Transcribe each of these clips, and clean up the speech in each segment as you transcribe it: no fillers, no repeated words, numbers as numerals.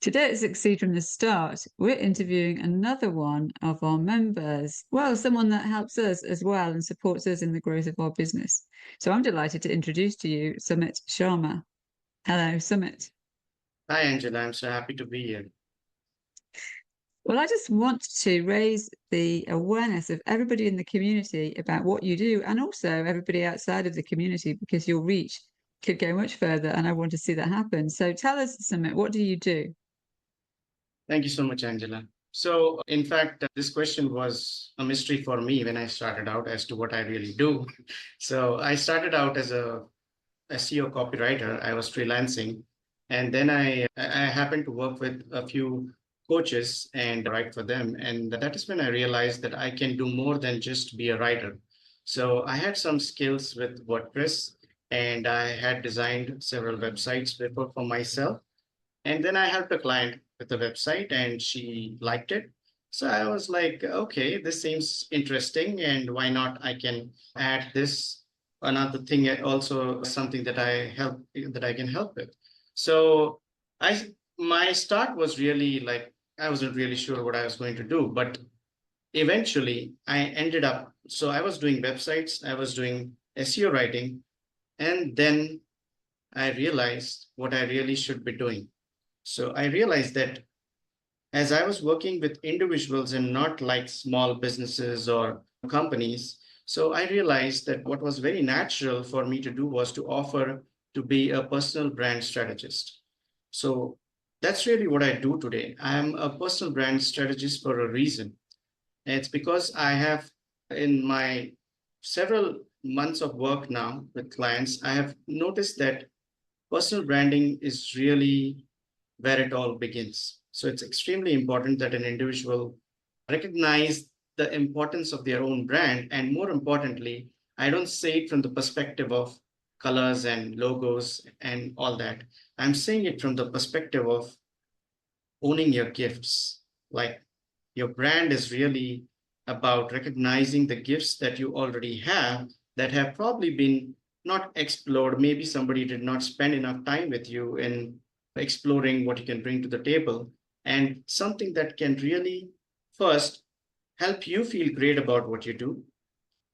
Today at Succeed from the Start, we're interviewing another one of our members. Well, someone that helps us as well and supports us in the growth of our business. So I'm delighted to introduce to you Summit Sharma. Hello, Summit. Hi, Angela. I'm so happy to be here. Well, I just want to raise the awareness of everybody in the community about what you do and also everybody outside of the community because your reach could go much further and I want to see that happen. So tell us, Summit, what do you do? Thank you so much, Angela. So, in fact, this question was a mystery for me when I started out as to what I really do. So, I started out as a SEO copywriter. I was freelancing, and then I happened to work with a few coaches and write for them. And that is when I realized that I can do more than just be a writer. So, I had some skills with WordPress, and I had designed several websites before for myself. And then I helped a client with the website and she liked it. So I was like, okay, this seems interesting. And why not? I can add this another thing, also something that I can help with. So I my start was really like I wasn't really sure what I was going to do, but eventually I ended up. So I was doing websites, I was doing SEO writing, and then I realized what I really should be doing. So I realized that as I was working with individuals and not like small businesses or companies, so I realized that what was very natural for me to do was to offer to be a personal brand strategist. So that's really what I do today. I'm a personal brand strategist for a reason. And it's because I have, in my several months of work now with clients, I have noticed that personal branding is really where it all begins. So it's extremely important that an individual recognize the importance of their own brand. And more importantly, I don't say it from the perspective of colors and logos and all that. I'm saying it from the perspective of owning your gifts. Like your brand is really about recognizing the gifts that you already have that have probably been not explored. Maybe somebody did not spend enough time with you in exploring what you can bring to the table, and something that can really first help you feel great about what you do,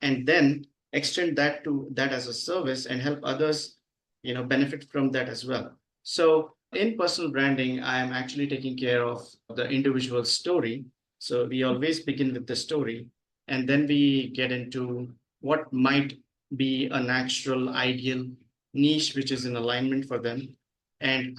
and then extend that to that as a service and help others benefit from that as well. So in personal branding, I am actually taking care of the individual story. So we always begin with the story, and then we get into what might be a natural ideal niche which is in alignment for them. And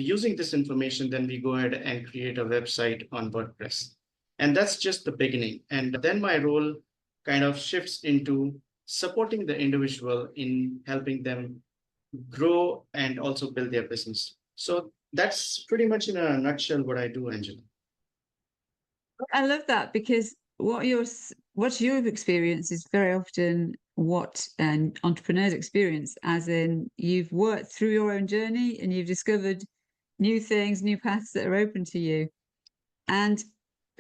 using this information, then we go ahead and create a website on WordPress. And that's just the beginning. And then my role kind of shifts into supporting the individual in helping them grow and also build their business. So that's pretty much in a nutshell what I do, Angela. I love that because what you've experienced is very often what entrepreneurs experience, as in you've worked through your own journey and you've discovered new things, new paths that are open to you. And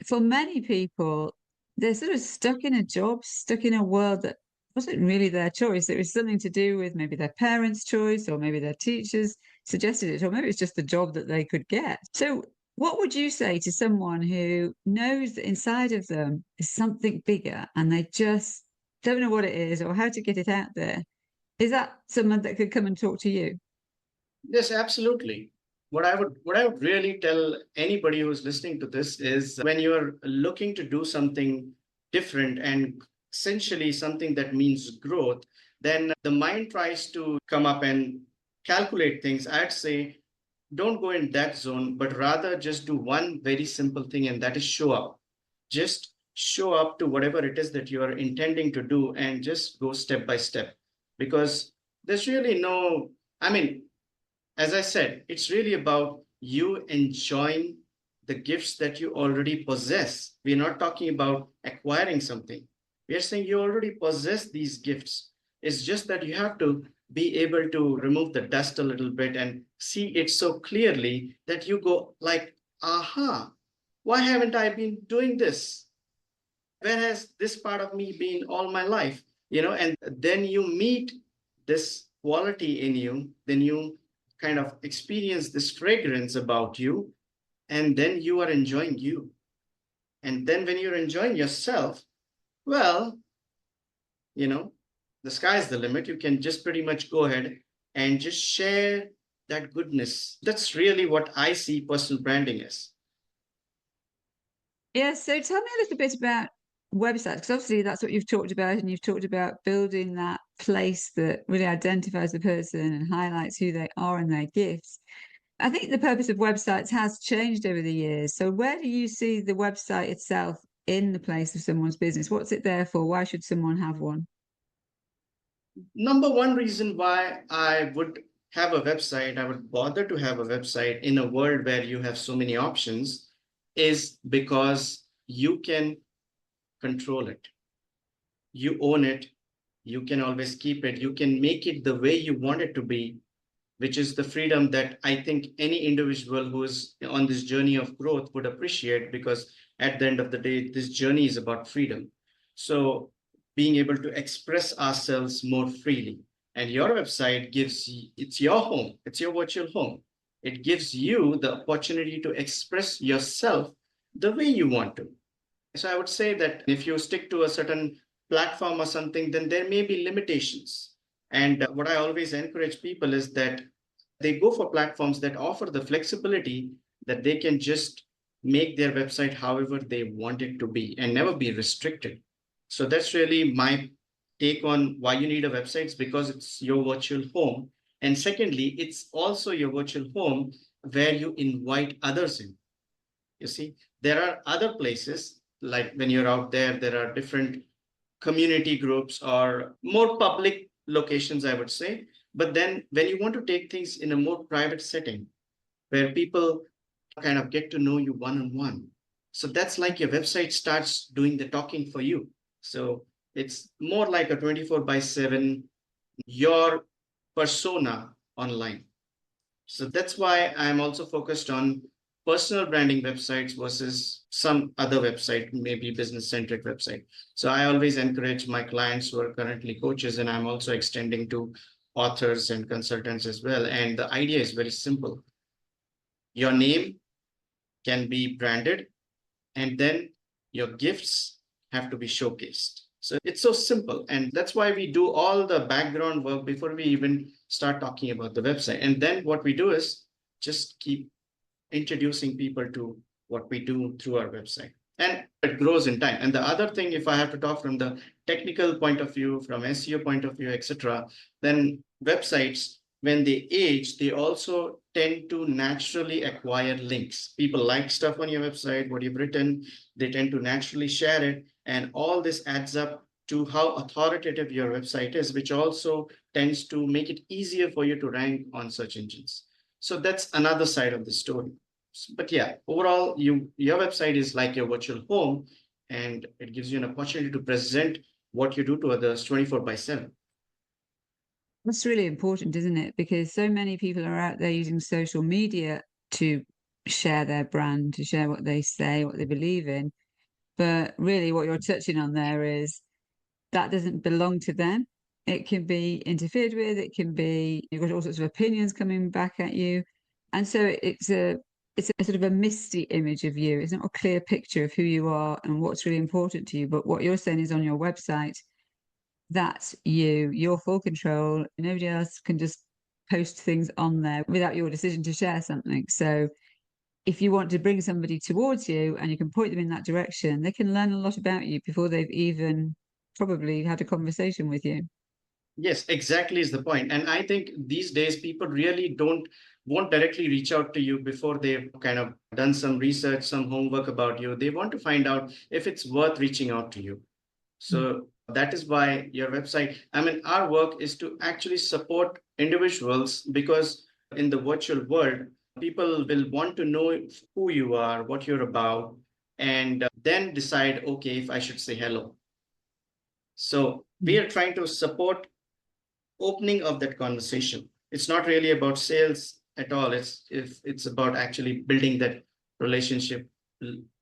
for many people, they're sort of stuck in a job, stuck in a world that wasn't really their choice. It was something to do with maybe their parents' choice, or maybe their teachers suggested it, or maybe it's just the job that they could get. So, what would you say to someone who knows that inside of them is something bigger and they just don't know what it is or how to get it out there? Is that someone that could come and talk to you? Yes, absolutely. What I would really tell anybody who's listening to this is when you're looking to do something different and essentially something that means growth, then the mind tries to come up and calculate things. I'd say don't go in that zone, but rather just do one very simple thing, and that is show up. Just show up to whatever it is that you are intending to do and just go step by step. Because there's really no, I mean, as I said, it's really about you enjoying the gifts that you already possess. We're not talking about acquiring something. We are saying you already possess these gifts. It's just that you have to be able to remove the dust a little bit and see it so clearly that you go like, aha, why haven't I been doing this? Where has this part of me been all my life? And then you meet this quality in you, then you kind of experience this fragrance about you, and then you are enjoying you. And then when you're enjoying yourself, well, the sky's the limit. You can just pretty much go ahead and just share that goodness. That's really what I see personal branding as. Yeah, so tell me a little bit about websites, because obviously that's what you've talked about, and you've talked about building that place that really identifies the person and highlights who they are and their gifts. I think the purpose of websites has changed over the years. So where do you see the website itself in the place of someone's business? What's it there for? Why should someone have one? Number one reason why I would have a website, I would bother to have a website in a world where you have so many options, is because you can control it. You own it. You can always keep it. You can make it the way you want it to be, which is the freedom that I think any individual who is on this journey of growth would appreciate, because at the end of the day, this journey is about freedom. So being able to express ourselves more freely. And your website gives it's your home, it's your virtual home. It gives you the opportunity to express yourself the way you want to. So I would say that if you stick to a certain platform or something, then there may be limitations. And what I always encourage people is that they go for platforms that offer the flexibility that they can just make their website however they want it to be and never be restricted. So that's really my take on why you need a website. It's because it's your virtual home. And secondly, it's also your virtual home where you invite others in. You see, there are other places, like when you're out there, there are different community groups or more public locations, I would say. But then when you want to take things in a more private setting where people kind of get to know you one on one, so that's like your website starts doing the talking for you. So it's more like a 24 by 7, your persona online. So that's why I'm also focused on personal branding websites versus some other website, maybe business centric website. So I always encourage my clients who are currently coaches, and I'm also extending to authors and consultants as well. And the idea is very simple. Your name can be branded, and then your gifts have to be showcased. So it's so simple. And that's why we do all the background work before we even start talking about the website. And then what we do is just keep introducing people to what we do through our website. And it grows in time. And the other thing, if I have to talk from the technical point of view, from SEO point of view, etc., then websites, when they age, they also tend to naturally acquire links. People like stuff on your website, what you've written, they tend to naturally share it. And all this adds up to how authoritative your website is, which also tends to make it easier for you to rank on search engines. So that's another side of the story. But yeah, overall, your website is like your virtual home, and it gives you an opportunity to present what you do to others 24 by 7. That's really important, isn't it? Because so many people are out there using social media to share their brand, to share what they say, what they believe in. But really, what you're touching on there is that doesn't belong to them. It can be interfered with. It can be you've got all sorts of opinions coming back at you, and so it's a sort of a misty image of you. It's not a clear picture of who you are and what's really important to you. But what you're saying is on your website, that's you, your full control. Nobody else can just post things on there without your decision to share something. So if you want to bring somebody towards you and you can point them in that direction, they can learn a lot about you before they've even probably had a conversation with you. Yes, exactly is the point. And I think these days people really won't directly reach out to you before they've kind of done some research, some homework about you. They want to find out if it's worth reaching out to you. So that is why your website, I mean, our work is to actually support individuals, because in the virtual world, people will want to know who you are, what you're about, and then decide, okay, if I should say hello. So we are trying to support opening of that conversation. It's not really about sales at all. It's about actually building that relationship,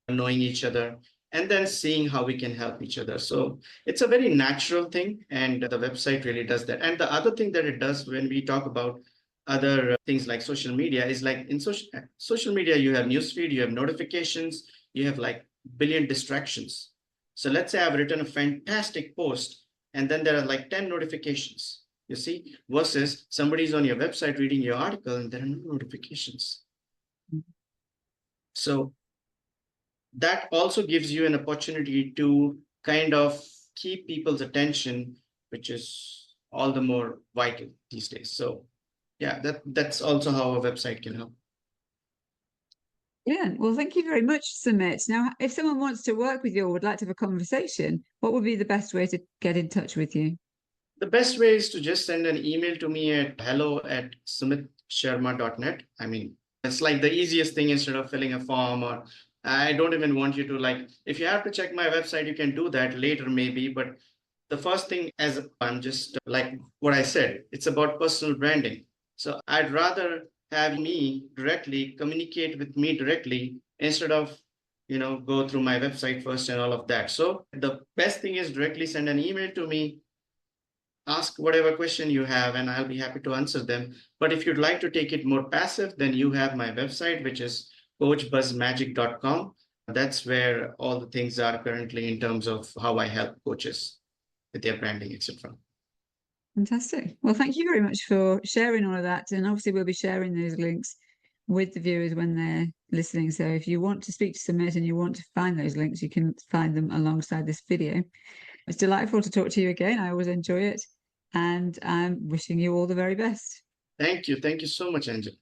knowing each other, and then seeing how we can help each other. So it's a very natural thing, and the website really does that. And the other thing that it does when we talk about other things like social media is like in social media, you have newsfeed, you have notifications, you have like billion distractions. So let's say I've written a fantastic post and then there are like 10 notifications, you see, versus somebody's on your website reading your article and there are no notifications. So that also gives you an opportunity to kind of keep people's attention, which is all the more vital these days. So yeah, that's also how a website can help. Yeah, well, thank you very much, Summit. Now, if someone wants to work with you or would like to have a conversation, what would be the best way to get in touch with you? The best way is to just send an email to me at hello@sumitsharma.net. I mean, it's like the easiest thing instead of filling a form, or I don't even want you to like, if you have to check my website, you can do that later maybe. But the first thing, as I'm just like what I said, it's about personal branding. So I'd rather have me directly communicate with me directly instead of go through my website first and all of that. So the best thing is directly send an email to me, ask whatever question you have, and I'll be happy to answer them. But if you'd like to take it more passive, then you have my website, which is coachbuzzmagic.com. That's where all the things are currently in terms of how I help coaches with their branding, etc. Fantastic. Well, thank you very much for sharing all of that. And obviously, we'll be sharing those links with the viewers when they're listening. So if you want to speak to Summit and you want to find those links, you can find them alongside this video. It's delightful to talk to you again. I always enjoy it. And I'm wishing you all the very best. Thank you. Thank you so much, Angel.